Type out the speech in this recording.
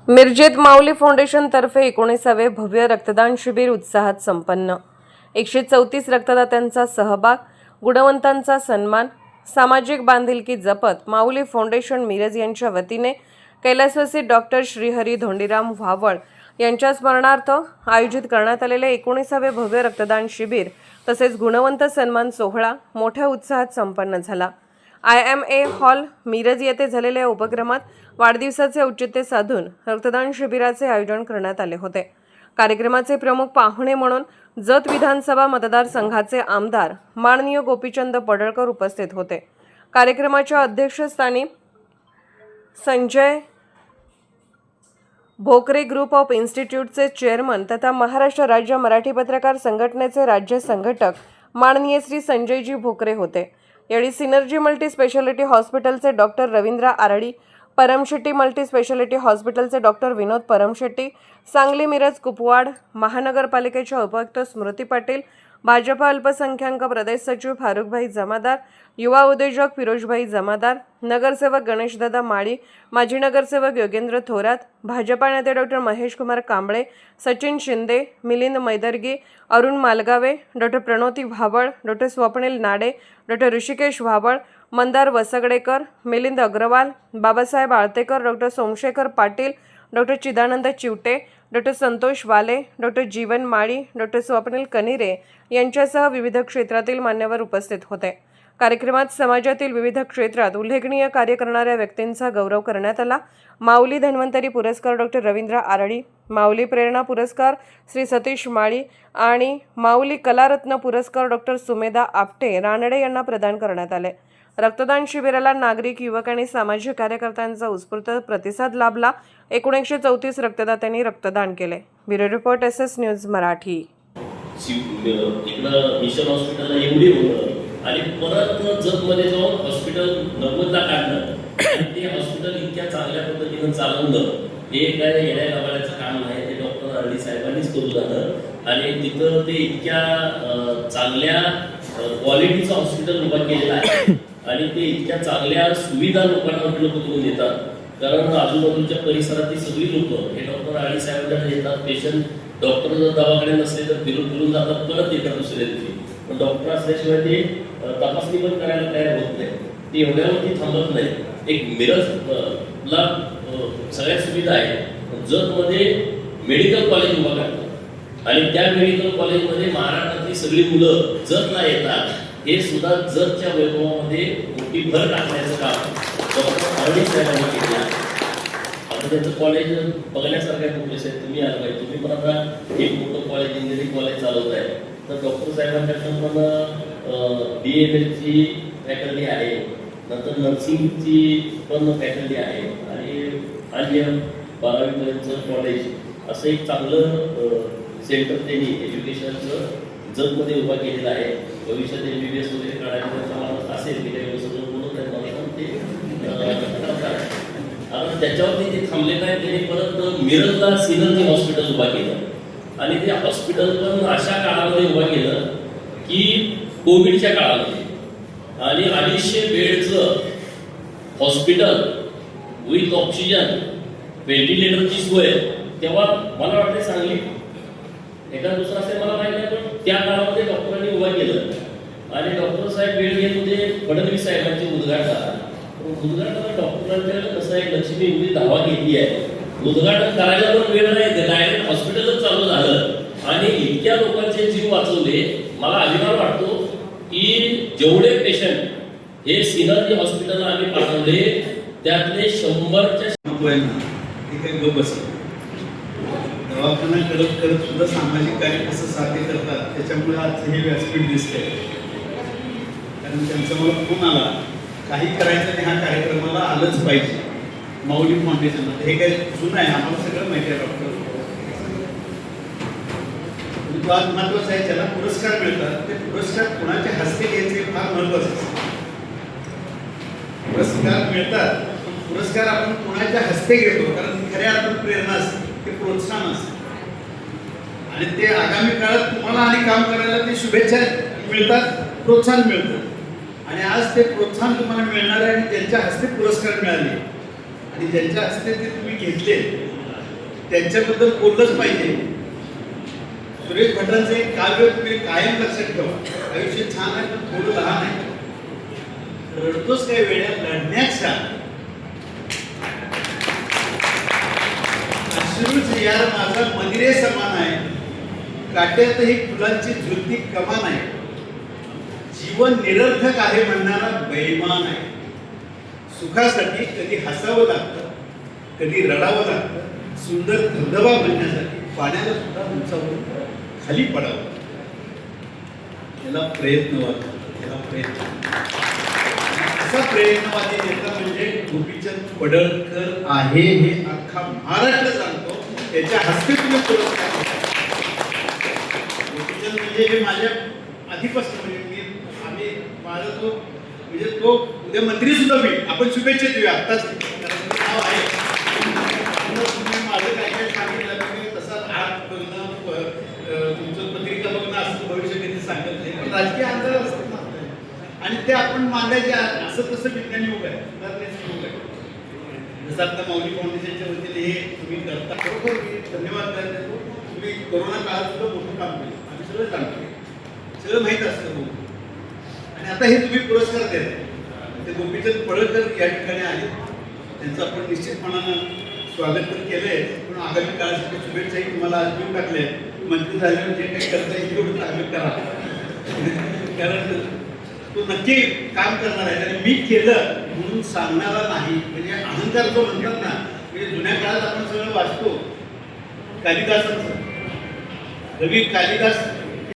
मिरजेत माऊली foundation तर्फे 19वे भव्य रक्तदान शिबिर उत्साहात संपन्न। 134 रक्तदात्यांचा सहभाग, गुणवंतांचा सन्मान, सामाजिक बांधिलकी जपत माऊली फाउंडेशन मिरज यांच्या वतीने कैलासवासी डॉक्टर श्रीहरी धोंडीराम व्हावळ यांच्या स्मरणार्थ आयोजित करण्यात आलेले 19वे भव्य रक्तदान शिबिर तसेच गुणवंत सन्मान सोहळा मोठ्या उत्साहात संपन्न झाला। IMA हॉल मिरज येथे झालेल्या उपक्रमात वाढदिवसाचे औचित्य साधून रक्तदान शिबिराचे आयोजन करण्यात आले होते। कार्यक्रमाचे प्रमुख पाहुणे म्हणून जत विधानसभा मतदारसंघाचे आमदार माननीय गोपीचंद पडळकर उपस्थित होते। कार्यक्रमाच्या अध्यक्षस्थानी संजय भोकरे ग्रुप ऑफ इन्स्टिट्यूटचे चेअरमन तथा महाराष्ट्र राज्य मराठी पत्रकार संघटनेचे राज्य संघटक माननीय श्री संजयजी भोकरे होते। यावेळी सिनर्जी मल्टी स्पेशालिटी हॉस्पिटलचे doctor Ravindra RD, Paramshetti multi speciality हॉस्पिटलचे डॉक्टर विनोद परमशेट्टी, सांगली मिरज कुपवाड महानगरपालिकेच्या उपायुक्त स्मृती पाटील, भाजपा अल्पसंख्याक प्रदेश सचिव फारुखभाई जमादार, युवा उद्योजक फिरोजभाई जमादार, नगरसेवक गणेशदादा माळी, माजी नगरसेवक योगेंद्र थोरात, भाजपा नेते doctor Mahesh Kumar Kamble, Sachin Shinde, Milind Maidargi, Arun Malgave, doctor Pranoti Vhaval, doctor Swapnil Nade, doctor Rishikesh Vhaval, Mandar Vasgadekar, Milind Agrawal, Babasaheb Altekar, doctor Somshekhar Patil, doctor Chidanand Chivate, doctor Santosh Wale, doctor Jeevan Mali, doctor Swapnil Kanire यांच्यासह विविध क्षेत्रातील मान्यवर उपस्थित होते। कार्यक्रमात समाजातील विविध क्षेत्रात उल्लेखनीय कार्य करणाऱ्या व्यक्तींचा गौरव करण्यात आला। माऊली धन्वंतरी पुरस्कार डॉक्टर रवींद्र आरडी, माऊली प्रेरणा पुरस्कार श्री सतीश माळी आणि माऊली कलारत्न पुरस्कार डॉक्टर सुमेधा आपटे रानडे यांना प्रदान करण्यात आले। रक्तदान शिबिराला नागरिक, युवक आणि सामाजिक कार्यकर्त्यांचा उत्स्फूर्त प्रतिसाद लाभला। 1934 रक्तदात्यांनी रक्तदान केले। Bureau report SS news Marathi. इकडं मिशन हॉस्पिटलला एवढी होतं आणि परत जतमध्ये जाऊन हॉस्पिटल 90ला काढलं आणि ते हॉस्पिटल इतक्या चांगल्या पद्धतीनं चालवलं, हे काय येण्या गावाचं काम नाही, ते डॉक्टर आरडी साहेबांनीच करू झालं आणि तिथं ते इतक्या चांगल्या क्वालिटीचं हॉस्पिटल उभा केलेलं आहे आणि ते इतक्या चांगल्या सुविधा लोकांना उपलब्ध करून देतात। कारण आजूबाजूच्या परिसरातील सगळी लोक हे डॉक्टर आरडी साहेबांकडे येतात। पेशंट डॉक्टर जर दवाखान्यात नसले तर फिरून जातात, परत येतात दुसऱ्या दिवशी, पण डॉक्टर असल्याशिवाय ते तपासणी पण करायला तयार होत नाही, ते एवढ्यावरती थांबत नाही। एक मिरजला सगळ्या सुविधा आहेत। जतमध्ये मेडिकल कॉलेज उभा करतात आणि त्या मेडिकल कॉलेजमध्ये महाराष्ट्रातली सगळी मुलं जतला येतात, हे सुद्धा जतच्या वैभवामध्ये मोठी भर टाकण्याचं काम डॉक्टर आरडी साहेबांनी केलं आहे। आता त्यांचं कॉलेज बघण्यासारखं खूप आहे, तुम्ही आला पाहिजे, तुम्ही पण आता एक मोठं कॉलेज इंजिनिअरिंग कॉलेज चालवत आहे, तर डॉक्टर साहेबांकडनं पण BMLची फॅकल्टी आहे, नंतर नर्सिंगची पण फॅकल्टी आहे आणि 12वीपर्यंतचं कॉलेज असं एक चांगलं सेंटर त्यांनी एज्युकेशनचं जतमध्ये उभा केलेला आहे। भविष्यात MBBS वगैरे काढायचं त्यांच्या मनात असेल, की काही सगळं बोलत आहे मला, पण ते आता त्याच्यावरती ते थांबले नाही, त्यांनी परत मिरजला सिनर्जी हॉस्पिटल उभा केलं आणि ते हॉस्पिटल पण अशा काळामध्ये उभा केलं की कोविडच्या काळामध्ये आणि 250 बेडचं हॉस्पिटल विथ ऑक्सिजन, व्हेंटिलेटरची सोय तेव्हा मला वाटते चांगली, एका दुसरा असेल मला माहिती नाही, पण त्या काळामध्ये डॉक्टरांनी उभा केलं आणि डॉक्टर साहेब वेळ घेत होते फडणवीस साहेबांची उद्घाटन डॉक्टरांच्या कसं आहे, लक्ष्मी एवढी धावा घेतली आहे, उद्घाटन करायला पण वेळ नाही, डायरेक्ट हॉस्पिटलच चालू झालं आणि इतक्या लोकांचे जीव वाचवले। मला अभिमान वाटतो की जेवढे पेशंट हे सिनर्जी हॉस्पिटलला आम्ही पाठवले त्यातले 100च्या दवाखाना करत सुद्धा सामाजिक कार्य कसं साध्य करतात, त्याच्यामुळे आज हे व्यासपीठ दिसतंय। कारण त्यांचा मला फोन आला, काही करायचं नाही, ह्या कार्यक्रमाला आलंच पाहिजे माऊली फाउंडेशन। हे काही जुनं आहे, आम्हाला सगळं माहिती आहे डॉक्टर, आज महत्वाचं आहे, ज्याला पुरस्कार मिळतात ते पुरस्कार कोणाच्या हस्ते घ्यायचे फार महत्वाचं असतं। पुरस्कार मिळतात, पुरस्कार आपण कोणाच्या हस्ते घेतो, कारण खऱ्या अर्थात प्रेरणा असते, ते प्रोत्साहन असते आणि ते आगामी काळात तुम्हाला आणि काम करायला ते शुभेच्छा मिळतात, प्रोत्साहन मिळतं आणि आज ते प्रोत्साहन तुम्हाला मिळणार आहे आणि त्यांच्या हस्ते पुरस्कार मिळाले आणि ज्यांच्या हस्ते ते तुम्ही घेतले त्यांच्याबद्दल बोललंच पाहिजे. सुरेश भटांचं एक काव्य तुम्ही कायम लक्षात ठेवा. आयुष्य छान आहे पण थोडं लहान आहे. रडतोस काही वेळा लढण्यात छान. अश्रूच यार माझा मदिरे समान आहे, काट्यातही फुलांची झुलती कमान आहे, जीवन निरर्थक आहे म्हणणारा बेईमान आहे. सुखासाठी कधी हसावं लागतं, कधी रडावं लागतं, सुंदर धबधबा बनण्यासाठी पाण्याला सुद्धा उंचावून खाली पडावं. याला प्रयत्नवाद, याला प्रयत्न. असा प्रयत्नवादी नेता म्हणजे गोपीचंद पडळकर आहे हे अख्खा महाराष्ट्र जाणतो. त्याच्या हस्ते तुम्ही पुरस्कार देता. गोपीचंद म्हणजे हे माझ्या आधीपासून म्हणजे आम्ही माझा तो म्हणजे तो उद्या मंत्री सुद्धा होईल. आपण शुभेच्छा देऊया आत्ताच, नाव आहे. तुम्ही माझं काय काय सांगितलं की तसा आत बघणं, तुमचं पत्रिका बघणं असं भविष्य कधी सांगत नाही, पण राजकीय अंतर असतं ना आणि ते आपण मांडायचे. असं तसं विज्ञान योग आहे, योग आहे. जसं आता माऊली फाउंडेशनच्या वतीने हे तुम्ही करता, खरोखर मी धन्यवाद देतो. तुम्ही कोरोना काळात सुद्धा मोठं काम केलं, आम्ही सगळं जाणतो, सगळं माहीत असतं हो. आणि आता हे तुम्ही पुरस्कार देताय. ते गोपीचंद पडळकर या ठिकाणी आले, त्यांचं आपण निश्चितपणानं स्वागत तर केलंय, पण आगामी काळासाठी शुभेच्छाही तुम्हाला आज देऊन टाकले. मंत्री झाल्यावर जे काही करता येईल तेवढं चांगलं करा, कारण तो नक्की काम करणार आहे. आणि मी केलं म्हणून सांगणारा नाही, म्हणजे अहंकार जो म्हणतात ना, म्हणजे जुन्या काळात आपण सगळं वाचतो कालिदासांचं. कवी कालिदास